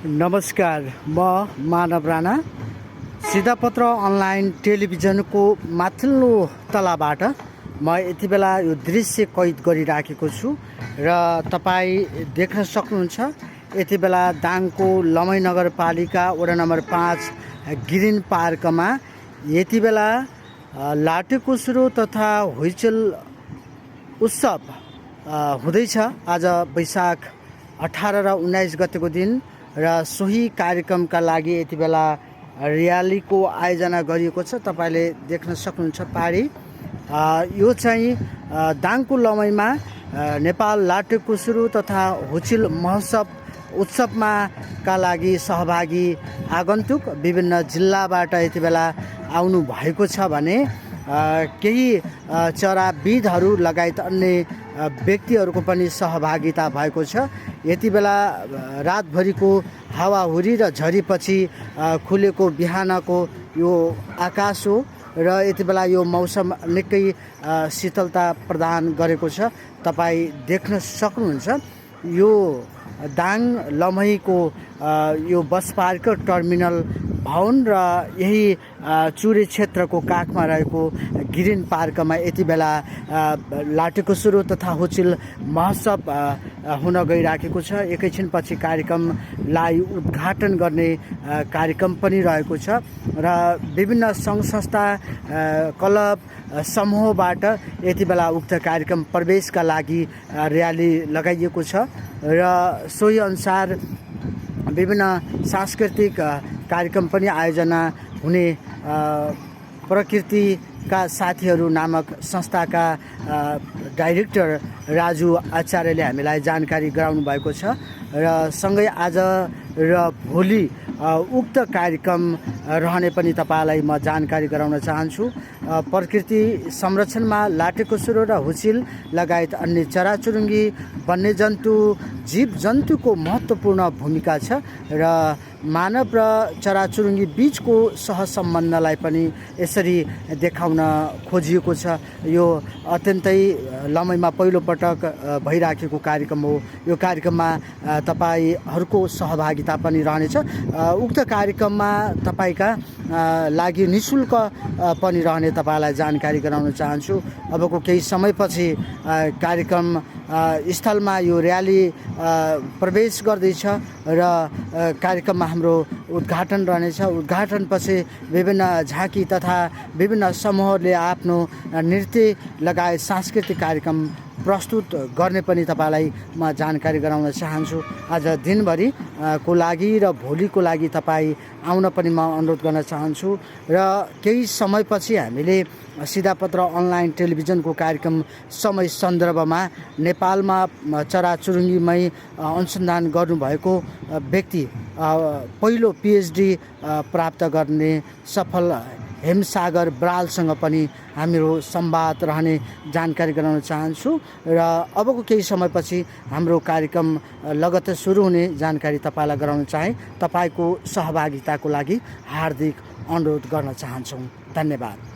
नमस्कार, म मानव राणा सिधापत्र अनलाइन टेलिभिजनको माथिल्लो तलाबाट म यति बेला यो दृश्य कैद गरिराखेको छु र तपाईँ देख्न सक्नुहुन्छ। यति बेला दाङको लमई नगरपालिका वडा नम्बर 5 ग्रिन पार्कमा यति बेला लाटेकोसेरो तथा हुइचेल उत्सव हुँदैछ। आज वैशाख 18 र 19 गतेको दिन र सोही कार्यक्रमका लागि यति बेला र्यालीको आयोजना गरिएको छ। तपाईले देख्न सक्नुहुन्छ पारी यो चाहिँ दाङको लमईमा नेपाल लाटेकोसेरो तथा हुइचेल महोत्सव उत्सवमा का लागि सहभागी आगन्तुक विभिन्न जिल्लाबाट यति बेला आउनु भएको छ भने केही चराविदहरू लगायत अन्य व्यक्तिहरूको पनि सहभागिता भएको छ। यति बेला रातभरिको हावाहुरी र झरीपछि खुलेको बिहानको यो आकाश हो र यति बेला यो मौसम निकै शीतलता प्रदान गरेको छ। तपाईँ देख्न सक्नुहुन्छ यो दाङ लमईको यो बस पार्क टर्मिनल भवन र यही चुरे क्षेत्रको काखमा रहेको ग्रिन पार्कमा यति बेला लाटेकोसेरो तथा हुइचेल महोत्सव हुन गइराखेको छ। एकैछिनपछि कार्यक्रमलाई उद्घाटन गर्ने कार्यक्रम पनि रहेको छ र विभिन्न सङ्घ संस्था क्लब समूहबाट यति बेला उक्त कार्यक्रम प्रवेशका लागि र्याली लगाइएको छ र सोही अनुसार विभिन्न सांस्कृतिक कार्यक्रम पनि आयोजना हुने प्रकृतिका साथीहरू नामक संस्थाका डाइरेक्टर राजु आचार्यले हामीलाई जानकारी गराउनु भएको छ र सँगै आज र भोलि उक्त कार्यक्रम रहने पनि तपाईलाई म जानकारी गराउन चाहन्छु। प्रकृति संरक्षणमा लाटेकोसेरो र हुइचेल लगायत अन्य चराचुरुङ्गी वन्यजन्तु जीव जन्तुको महत्त्वपूर्ण भूमिका छ र मानव र चराचुरुङ्गी बीचको सहसम्बन्धलाई पनि यसरी देखाउन खोजिएको छ। यो अत्यन्तै लमईमा पहिलोपटक भइराखेको कार्यक्रम हो। यो कार्यक्रममा तपाईहरूको सहभागिता पनि रहनेछ। उक्त कार्यक्रममा तपाईका लागि निशुल्क पनि रहने तपाईलाई जानकारी गराउन चाहन्छु। अबको केही समयपछि कार्यक्रम स्थलमा यो र्याली प्रवेश गर्दैछ र कार्यक्रममा हाम्रो उद्घाटन रहनेछ। उद्घाटनपछि विभिन्न झाँकी तथा विभिन्न समूहले आफ्नो नृत्य लगायत सांस्कृतिक कार्यक्रम प्रस्तुत गर्ने पनि तपाईलाई म जानकारी गराउन चाहन्छु। आज दिनभरि को लागि र भोलिको लागि तपाईँ आउन पनि म अनुरोध गर्न चाहन्छु र केही समयपछि हामीले सिधापत्र अनलाइन टेलिभिजनको कार्यक्रम समय सन्दर्भमा नेपालमा चराचुरुङ्गीमै अनुसन्धान गर्नुभएको व्यक्ति पहिलो पिएचडी प्राप्त गर्ने सफल हेमसागर बरालसँग पनि हाम्रो संवाद रहने जानकारी गराउन चाहन्छु र अबको केही समयपछि हाम्रो कार्यक्रम लगत्तै सुरु हुने जानकारी तपाईलाई गराउन चाहे तपाईको सहभागिताको लागि हार्दिक अनुरोध गर्न चाहन्छौँ। धन्यवाद।